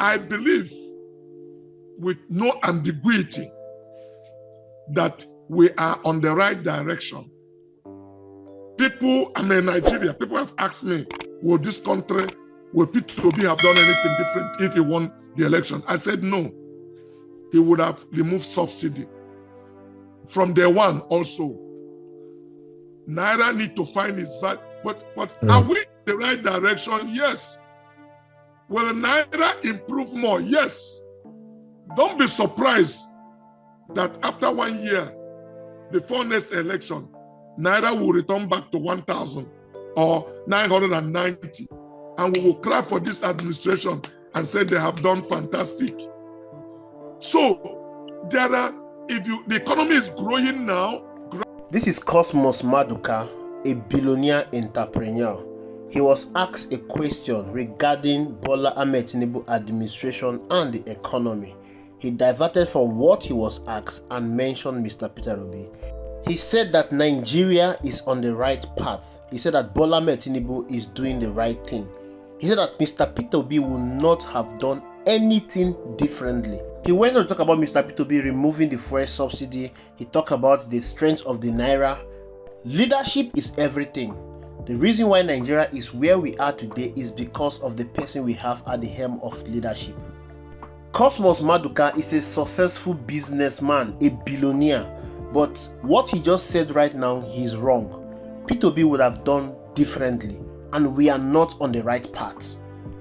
I believe with no ambiguity that we are on the right direction. People, I'm in Nigeria, people have asked me, will this country, will P2B have done anything different if he won the election? I said no. He would have removed subsidy. From day one also. Naira need to find his value. But are we in the right direction? Yes. Will Naira improve more? Yes. Don't be surprised that after 1 year, before next election, Naira will return back to 1,000 or 990. And we will clap for this administration and say they have done fantastic. So, the economy is growing now. This is Cosmas Maduka, a billionaire entrepreneur. He was asked a question regarding Bola Ahmed Tinubu administration and the economy. He diverted from what he was asked and mentioned Mr. Peter Obi. He said that Nigeria is on the right path. He said that Bola Ahmed Tinubu is doing the right thing. He said that Mr. Peter Obi will not have done anything differently. He went on to talk about Mr. Peter Obi removing the fuel subsidy. He talked about the strength of the Naira. Leadership is everything. The reason why Nigeria is where we are today is because of the person we have at the helm of leadership. Cosmas Maduka is a successful businessman, a billionaire. But what he just said right now, he's wrong. Peter Obi would have done differently, and we are not on the right path.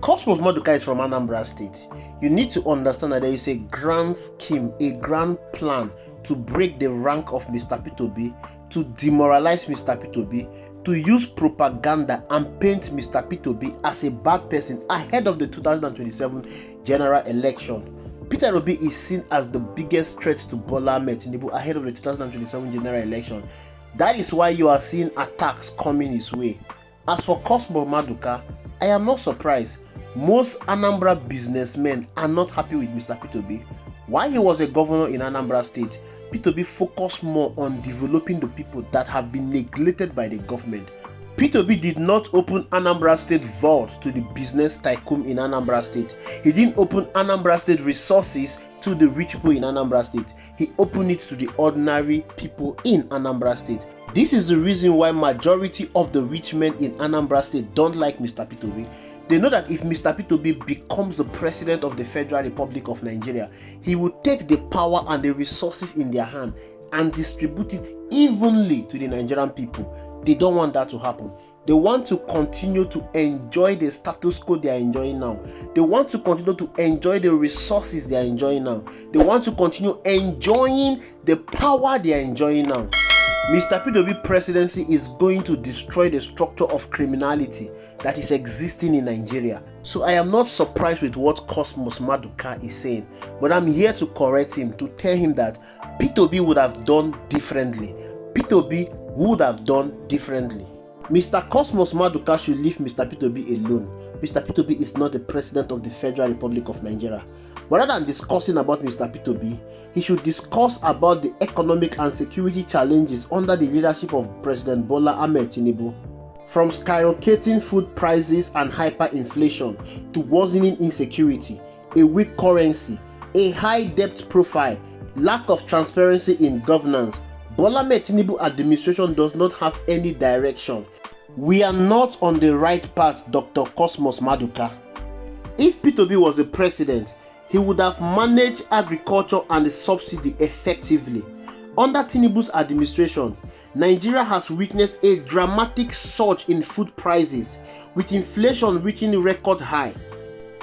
Cosmas Maduka is from Anambra State. You need to understand that there is a grand scheme, a grand plan to break the rank of Mr. Peter Obi, to demoralize Mr. Peter Obi, to use propaganda and paint Mr. Peter Obi as a bad person ahead of the 2027 general election. Peter Obi is seen as the biggest threat to Bola Ahmed Tinubu ahead of the 2027 general election. That is why you are seeing attacks coming his way. As for Cosmas Maduka, I am not surprised. Most Anambra businessmen are not happy with Mr. Peter Obi. While he was a governor in Anambra State, Peter Obi focused more on developing the people that have been neglected by the government. Peter Obi did not open Anambra State vault to the business tycoon in Anambra State. He didn't open Anambra State resources to the rich people in Anambra State. He opened it to the ordinary people in Anambra State. This is the reason why majority of the rich men in Anambra State don't like Mr. Peter Obi. They know that if Mr. Peter Obi becomes the president of the Federal Republic of Nigeria, he will take the power and the resources in their hand and distribute it evenly to the Nigerian people. They don't want that to happen. They want to continue to enjoy the status quo they are enjoying now. They want to continue to enjoy the resources they are enjoying now. They want to continue enjoying the power they are enjoying now. Mr. Peter Obi presidency is going to destroy the structure of criminality that is existing in Nigeria. So I am not surprised with what Cosmas Maduka is saying, but I'm here to correct him, to tell him that Peter Obi would have done differently. Peter Obi would have done differently. Mr. Cosmas Maduka should leave Mr. Peter Obi alone. Mr. Peter Obi is not the president of the Federal Republic of Nigeria. Rather than discussing about Mr. Peter Obi, he should discuss about the economic and security challenges under the leadership of President Bola Ahmed Tinubu. From skyrocketing food prices and hyperinflation to worsening insecurity, a weak currency, a high debt profile, lack of transparency in governance, Bola Ahmed Tinubu administration does not have any direction. We are not on the right path, Dr. Cosmas Maduka. If Peter Obi was the president, he would have managed agriculture and the subsidy effectively. Under Tinubu's administration, Nigeria has witnessed a dramatic surge in food prices, with inflation reaching a record high.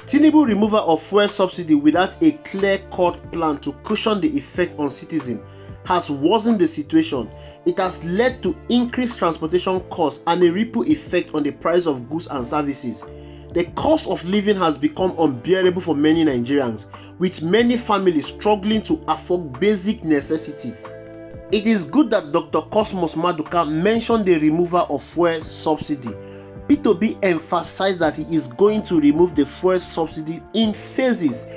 Tinubu removal of fuel subsidy without a clear-cut plan to cushion the effect on citizens has worsened the situation. It has led to increased transportation costs and a ripple effect on the price of goods and services. The cost of living has become unbearable for many Nigerians, with many families struggling to afford basic necessities. It is good that Dr. Cosmas Maduka mentioned the removal of fuel subsidy. Peter Obi emphasized that he is going to remove the fuel subsidy in phases.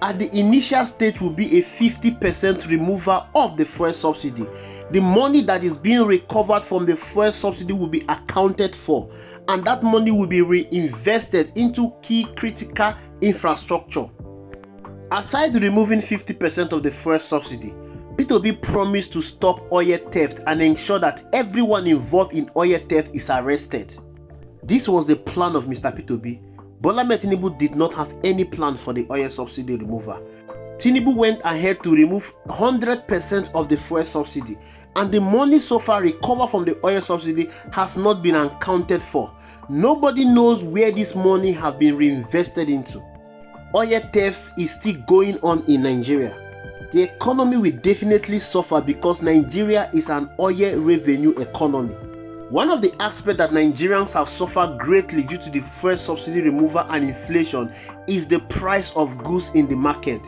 At the initial stage will be a 50% removal of the fuel subsidy. The money that is being recovered from the fuel subsidy will be accounted for, and that money will be reinvested into key critical infrastructure. Aside removing 50% of the fuel subsidy, P2B promised to stop oil theft and ensure that everyone involved in oil theft is arrested. This was the plan of Mr. P2B. Bola Ahmed Tinubu did not have any plan for the oil subsidy removal. Tinubu went ahead to remove 100% of the fuel subsidy, and the money so far recovered from the oil subsidy has not been accounted for. Nobody knows where this money has been reinvested into. Oil theft is still going on in Nigeria. The economy will definitely suffer because Nigeria is an oil revenue economy. One of the aspects that Nigerians have suffered greatly due to the fuel subsidy removal and inflation is the price of goods in the market.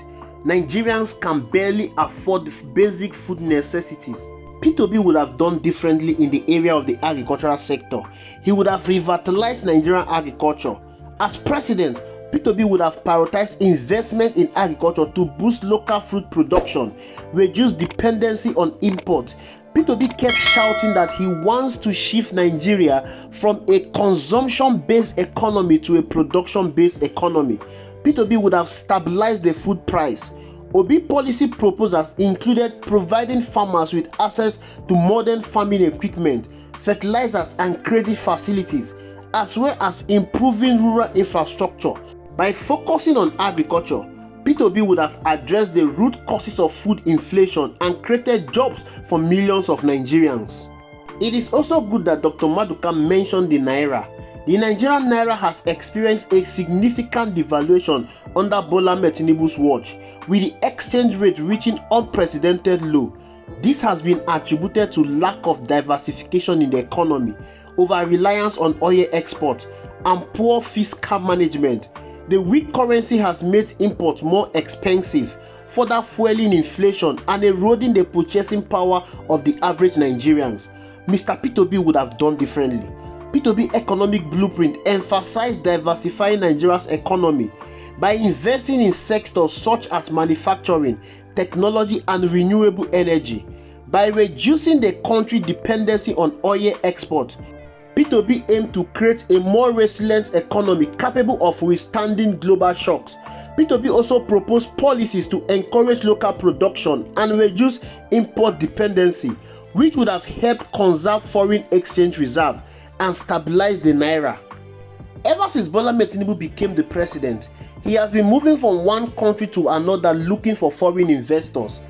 Nigerians can barely afford basic food necessities. P2B would have done differently in the area of the agricultural sector. He would have revitalized Nigerian agriculture. As president, P2B would have prioritized investment in agriculture to boost local food production, reduce dependency on import. P2B kept shouting that he wants to shift Nigeria from a consumption-based economy to a production-based economy. P2B would have stabilized the food price. Obi policy proposals included providing farmers with access to modern farming equipment, fertilizers and credit facilities, as well as improving rural infrastructure. By focusing on agriculture, P2B would have addressed the root causes of food inflation and created jobs for millions of Nigerians. It is also good that Dr. Maduka mentioned the Naira. The Nigerian Naira has experienced a significant devaluation under Bola Ahmed Tinubu's watch, with the exchange rate reaching unprecedented low. This has been attributed to lack of diversification in the economy, over-reliance on oil export, and poor fiscal management. The weak currency has made imports more expensive, further fueling inflation and eroding the purchasing power of the average Nigerians. Mr. P2B would have done differently. P2B economic blueprint emphasized diversifying Nigeria's economy by investing in sectors such as manufacturing, technology and renewable energy. By reducing the country's dependency on oil export, P2B aimed to create a more resilient economy capable of withstanding global shocks. P2B also proposed policies to encourage local production and reduce import dependency, which would have helped conserve foreign exchange reserve and stabilize the Naira. Ever since Bola Ahmed Tinubu became the president, he has been moving from one country to another looking for foreign investors.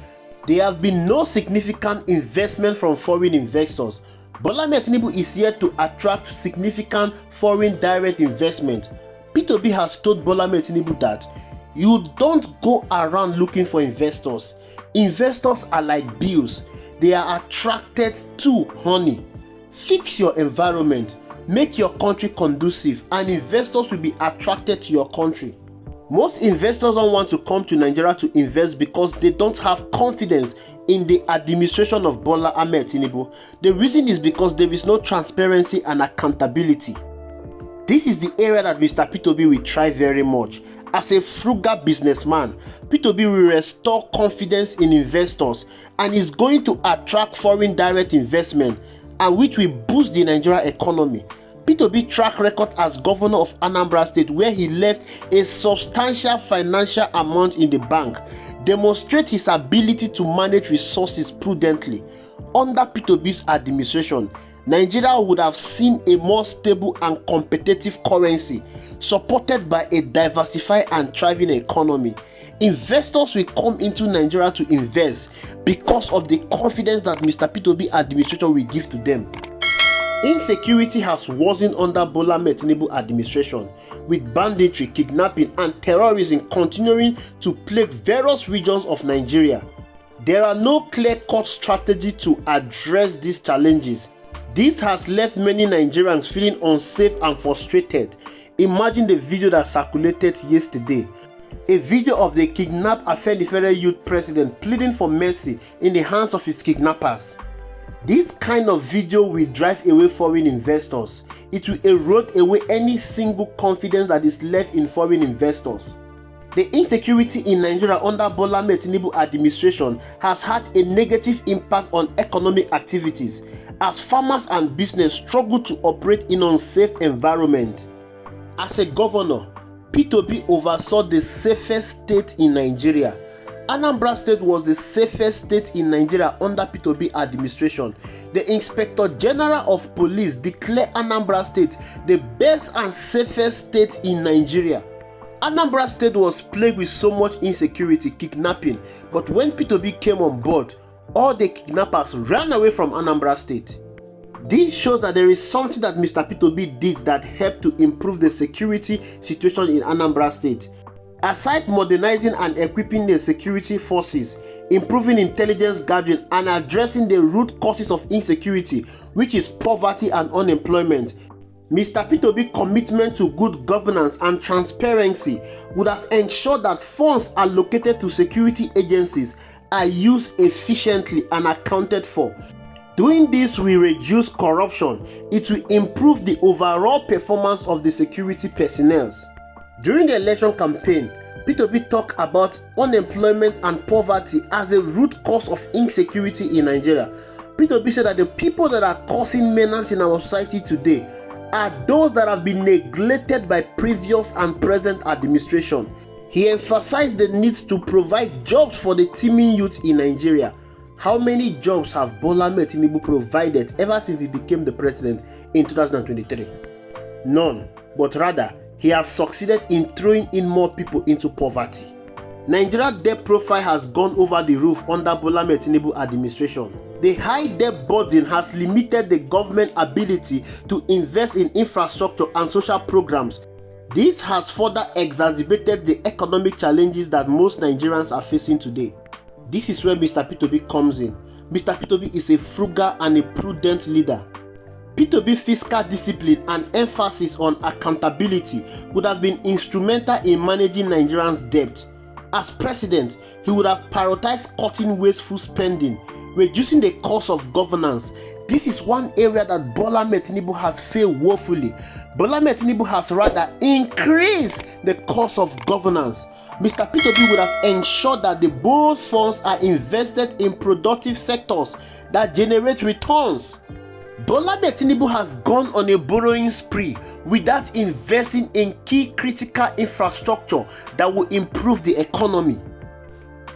There has been no significant investment from foreign investors. Bola Ahmed Tinubu is here to attract significant foreign direct investment. P2B has told Bola Ahmed Tinubu that you don't go around looking for investors. Investors are like bees. They are attracted to honey. Fix your environment, make your country conducive, and investors will be attracted to your country. Most investors don't want to come to Nigeria to invest because they don't have confidence in the administration of Bola Ahmed Tinubu. The reason is because there is no transparency and accountability. This is the area that Mr. P2B will try very much. As a frugal businessman, P2B will restore confidence in investors and is going to attract foreign direct investment, and which will boost the Nigerian economy. P2B track record as governor of Anambra State, where he left a substantial financial amount in the bank, demonstrate his ability to manage resources prudently. Under P2B's administration, Nigeria would have seen a more stable and competitive currency, supported by a diversified and thriving economy. Investors will come into Nigeria to invest because of the confidence that Mr. P2B administration will give to them. Insecurity has worsened under Bola Ahmed Tinubu administration, with banditry, kidnapping and terrorism continuing to plague various regions of Nigeria. There are no clear-cut strategy to address these challenges. This has left many Nigerians feeling unsafe and frustrated. Imagine the video that circulated yesterday. A video of the kidnapped Afenifere youth president pleading for mercy in the hands of his kidnappers. This kind of video will drive away foreign investors. It will erode away any single confidence that is left in foreign investors. The insecurity in Nigeria under Bola Ahmed Tinubu administration has had a negative impact on economic activities, as farmers and business struggled to operate in unsafe environment. As a governor, P2B oversaw the safest state in Nigeria. Anambra State was the safest state in Nigeria under P2B administration. The Inspector General of Police declared Anambra State the best and safest state in Nigeria. Anambra State was plagued with so much insecurity, kidnapping, but when P2B came on board, all the kidnappers ran away from Anambra State. This shows that there is something that Mr. P2B did that helped to improve the security situation in Anambra State. Aside modernizing and equipping the security forces, improving intelligence gathering, and addressing the root causes of insecurity, which is poverty and unemployment, Mr. P2B's commitment to good governance and transparency would have ensured that funds allocated to security agencies are used efficiently and accounted for. Doing this will reduce corruption. It will improve the overall performance of the security personnel. During the election campaign, P2B talked about unemployment and poverty as the root cause of insecurity in Nigeria. P2B said that the people that are causing menace in our society today are those that have been neglected by previous and present administration. He emphasized the need to provide jobs for the teeming youth in Nigeria. How many jobs have Bola Tinubu provided ever since he became the president in 2023? None, but rather, he has succeeded in throwing in more people into poverty. Nigeria's debt profile has gone over the roof under Bola Tinubu administration. The high debt burden has limited the government's ability to invest in infrastructure and social programs. This has further exacerbated the economic challenges that most Nigerians are facing today. This is where Mr. P2B comes in. Mr. P2B is a frugal and a prudent leader. P2B fiscal discipline and emphasis on accountability would have been instrumental in managing Nigerians' debt. As president, he would have prioritized cutting wasteful spending, reducing the cost of governance. This is one area that Bola Tinubu has failed woefully. Bola Tinubu has rather increased the cost of governance. Mr. P2B would have ensured that the borrowed funds are invested in productive sectors that generate returns. Bola Tinubu has gone on a borrowing spree without investing in key critical infrastructure that will improve the economy.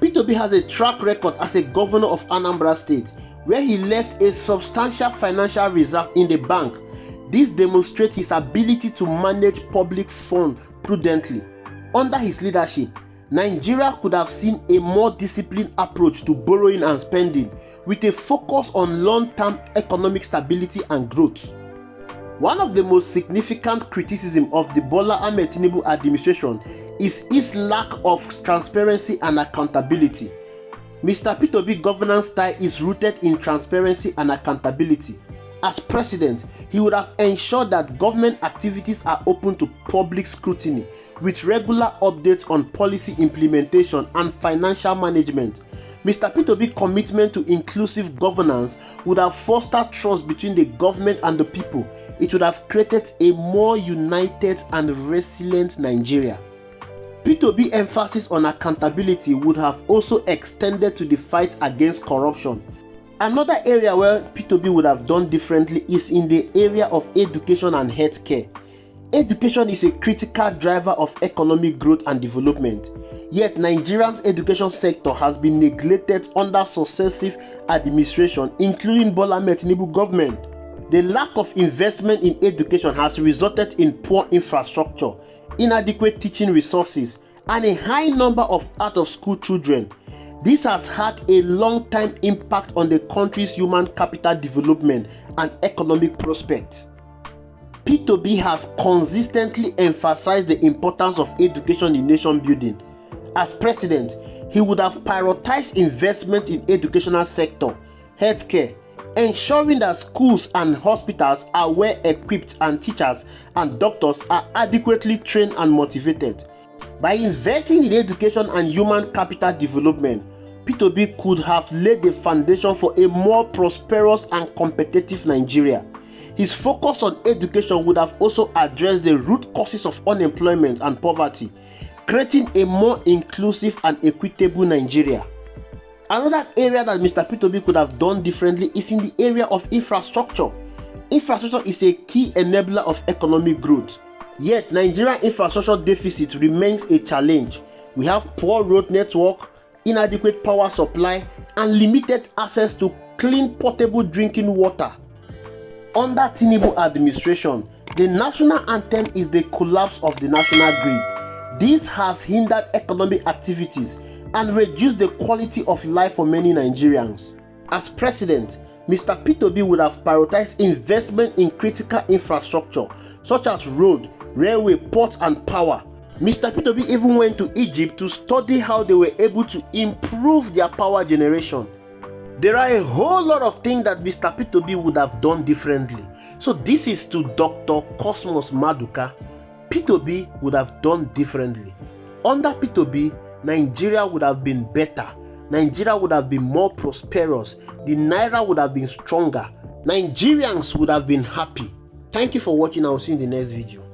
P2B has a track record as a governor of Anambra State, where he left a substantial financial reserve in the bank. This demonstrates his ability to manage public funds prudently. Under his leadership, Nigeria could have seen a more disciplined approach to borrowing and spending, with a focus on long-term economic stability and growth. One of the most significant criticisms of the Bola Tinubu administration is its lack of transparency and accountability. Mr. P2B governance style is rooted in transparency and accountability. As president, he would have ensured that government activities are open to public scrutiny, with regular updates on policy implementation and financial management. Mr. P2B's commitment to inclusive governance would have fostered trust between the government and the people. It would have created a more united and resilient Nigeria. P2B's emphasis on accountability would have also extended to the fight against corruption. Another area where P2B would have done differently is in the area of education and healthcare. Education is a critical driver of economic growth and development. Yet Nigeria's education sector has been neglected under successive administration, including Bola Tinubu government. The lack of investment in education has resulted in poor infrastructure, inadequate teaching resources, and a high number of out-of-school children. This has had a long-time impact on the country's human capital development and economic prospects. P2B has consistently emphasized the importance of education in nation building. As president, he would have prioritized investment in educational sector, healthcare, ensuring that schools and hospitals are well equipped and teachers and doctors are adequately trained and motivated. By investing in education and human capital development, P2B could have laid the foundation for a more prosperous and competitive Nigeria. His focus on education would have also addressed the root causes of unemployment and poverty, creating a more inclusive and equitable Nigeria. Another area that Mr. P2B could have done differently is in the area of infrastructure. Infrastructure is a key enabler of economic growth. Yet, Nigerian infrastructure deficit remains a challenge. We have poor road network, inadequate power supply, and limited access to clean portable drinking water. Under Tinubu administration, the national anthem is the collapse of the national grid. This has hindered economic activities and reduced the quality of life for many Nigerians. As president, Mr. P2B would have prioritized investment in critical infrastructure such as road, railway, port, and power. Mr. P2B even went to Egypt to study how they were able to improve their power generation. There are a whole lot of things that Mr. P2B would have done differently. So this is to Dr. Cosmas Maduka. P2B would have done differently. Under P2B, Nigeria would have been better. Nigeria would have been more prosperous. The Naira would have been stronger. Nigerians would have been happy. Thank you for watching. I will see you in the next video.